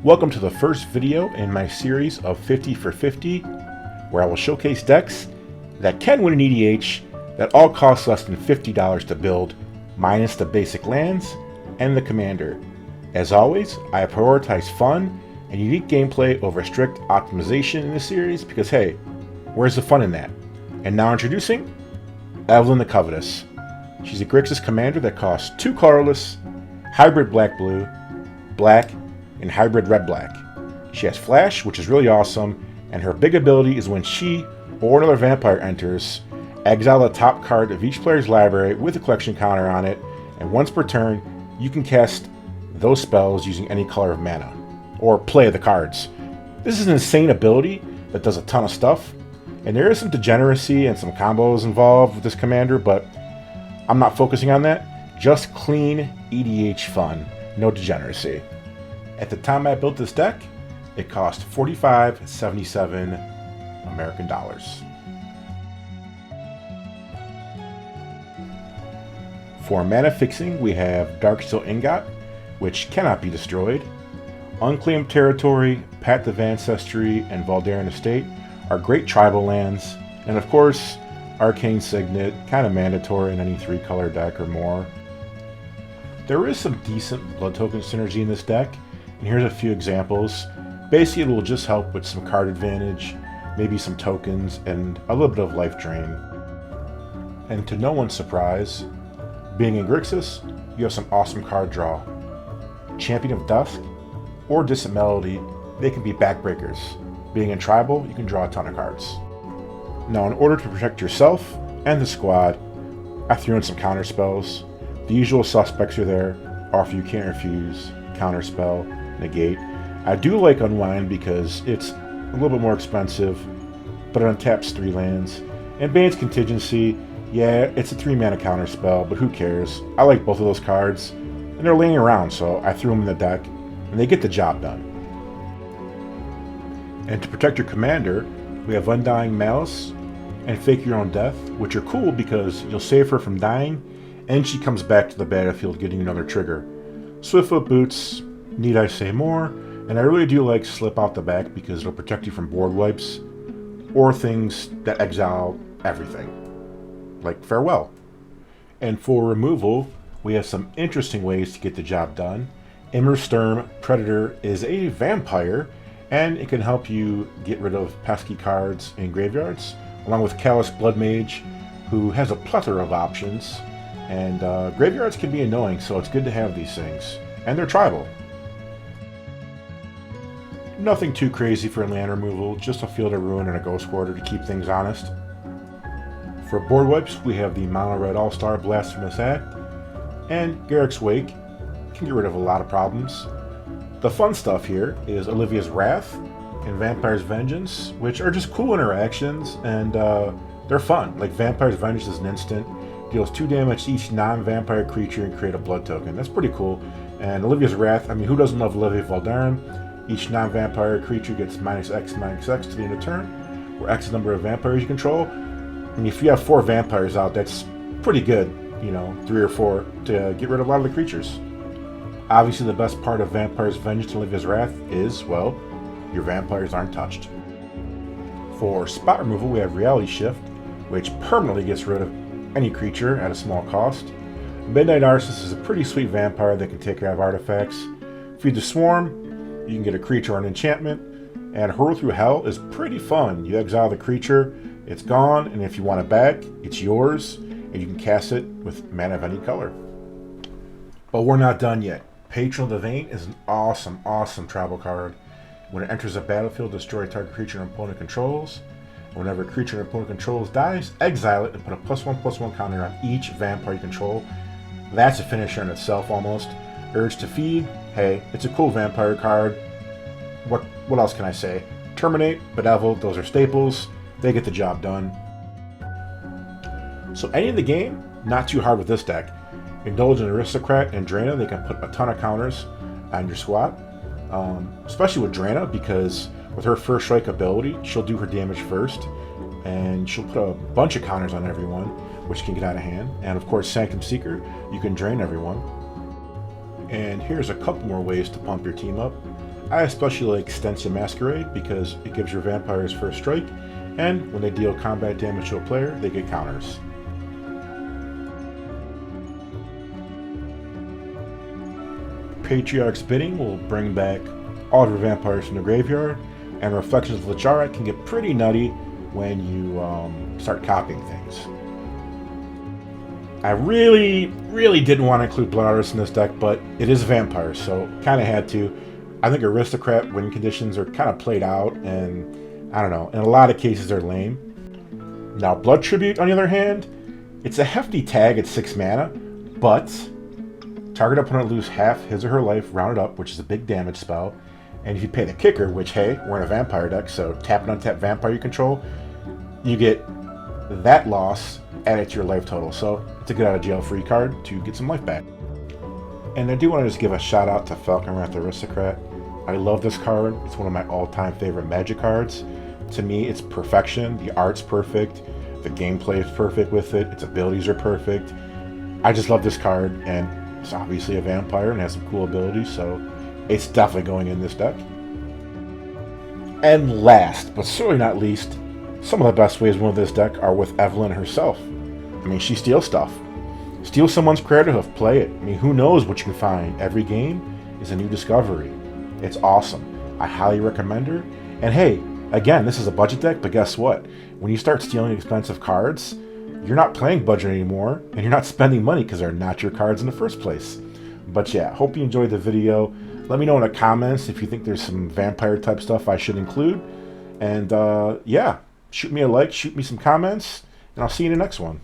Welcome to the first video in my series of 50 for 50, where I will showcase decks that can win an EDH that all cost less than $50 to build, minus the basic lands and the commander. As always, I prioritize fun and unique gameplay over strict optimization in this series because hey, where's the fun in that? And now introducing Evelyn the Covetous. She's a Grixis commander that costs 2 colorless, hybrid black-blue, black, and hybrid red-black. She has flash, which is really awesome, and her big ability is when she or another vampire enters, exile the top card of each player's library with a collection counter on it, and once per turn, you can cast those spells using any color of mana, or play the cards. This is an insane ability that does a ton of stuff, and there is some degeneracy and some combos involved with this commander, but I'm not focusing on that. Just clean EDH fun, no degeneracy. At the time I built this deck, it cost $45.77 American dollars. For mana fixing, we have Darksteel Ingot, which cannot be destroyed. Unclaimed Territory, Path of Ancestry, and Valdaran Estate are great tribal lands, and of course, Arcane Signet, kind of mandatory in any 3-color deck or more. There is some decent blood token synergy in this deck, and here's a few examples. Basically, it will just help with some card advantage, maybe some tokens, and a little bit of life drain. And to no one's surprise, being in Grixis, you have some awesome card draw. Champion of Dusk or Distant Melody, they can be backbreakers. Being in Tribal, you can draw a ton of cards. Now, in order to protect yourself and the squad, I threw in some counter spells. The usual suspects are there: Offer You Can't Refuse, Counterspell, Negate. I do like Unwind because it's a little bit more expensive, but it untaps 3 lands. And Bane's Contingency, yeah, it's a 3-mana counterspell, but who cares? I like both of those cards, and they're laying around, so I threw them in the deck, and they get the job done. And to protect your commander, we have Undying Malice and Fake Your Own Death, which are cool because you'll save her from dying, and she comes back to the battlefield getting another trigger. Swiftfoot Boots, need I say more? And I really do like Slip Out the Back because it'll protect you from board wipes or things that exile everything, like Farewell. And for removal, we have some interesting ways to get the job done. Immersturm Predator is a vampire, and it can help you get rid of pesky cards in graveyards, along with Callous Blood Mage, who has a plethora of options. And graveyards can be annoying, so it's good to have these things. And they're tribal. Nothing too crazy for land removal, just a Field of Ruin and a Ghost Quarter to keep things honest. For board wipes, we have the Mono Red All-Star Blasphemous Act, and Garrick's Wake can get rid of a lot of problems. The fun stuff here is Olivia's Wrath and Vampire's Vengeance, which are just cool interactions, and they're fun. Like Vampire's Vengeance is an instant, deals 2 damage to each non-vampire creature and create a blood token. That's pretty cool. And Olivia's Wrath, I mean, who doesn't love Olivia Valdaran? Each non-vampire creature gets -X to the end of turn, where X is the number of vampires you control. And if you have 4 vampires out, that's pretty good, 3 or 4, to get rid of a lot of the creatures. Obviously, the best part of Vampire's Vengeance and Olivia's Wrath is, well, your vampires aren't touched. For spot removal, we have Reality Shift, which permanently gets rid of any creature at a small cost. Midnight Artist is a pretty sweet vampire that can take care of artifacts. Feed the Swarm, you can get a creature or an enchantment, and Hurl Through Hell is pretty fun. You exile the creature, it's gone, and if you want it back, it's yours, and you can cast it with mana of any color. But we're not done yet. Patron of the Vein is an awesome, awesome tribal card. When it enters a battlefield, destroy a target creature an opponent controls. Whenever a creature an opponent controls dies, exile it and put a +1/+1 counter on each vampire you control. That's a finisher in itself almost. Urge to Feed, hey, it's a cool vampire card. What else can I say? Terminate, Bedevil, those are staples. They get the job done. So any of the game, not too hard with this deck. Indulgent Aristocrat and Drana, they can put a ton of counters on your squad. Especially with Drana, because with her First Strike ability, she'll do her damage first, and she'll put a bunch of counters on everyone, which can get out of hand. And of course, Sanctum Seeker, you can drain everyone. And here's a couple more ways to pump your team up. I especially like Stensia Masquerade because it gives your vampires first strike, and when they deal combat damage to a player, they get counters. Patriarch's Bidding will bring back all of your vampires from the graveyard, and Reflections of Lichara can get pretty nutty when you start copying things. I really didn't want to include Blood Artist in this deck, but it is vampires, so kind of had to. I think Aristocrat win conditions are kind of played out, and I don't know, in a lot of cases they're lame. Now Blood Tribute, on the other hand, it's a hefty tag at 6 mana, but target opponent lose half his or her life rounded up, which is a big damage spell. And if you pay the kicker, which, hey, we're in a vampire deck, so tap and untap vampire you control, you get that loss added to your life total. So it's a get out of jail free card to get some life back. And I do want to just give a shout out to Falconwrath Aristocrat. I love this card. It's one of my all-time favorite Magic cards. To me, it's perfection. The art's perfect. The gameplay is perfect with it. Its abilities are perfect. I just love this card, and it's obviously a vampire and has some cool abilities, so it's definitely going in this deck. And last, but certainly not least, some of the best ways to win this deck are with Evelyn herself. I mean, she steals stuff. Steal someone's Creator Hoof, play it. I mean, who knows what you can find. Every game is a new discovery. It's awesome. I highly recommend her. And hey, again, this is a budget deck, but guess what? When you start stealing expensive cards, you're not playing budget anymore, and you're not spending money because they're not your cards in the first place. But yeah, hope you enjoyed the video. Let me know in the comments if you think there's some vampire type stuff I should include. And yeah, shoot me a like, shoot me some comments, and I'll see you in the next one.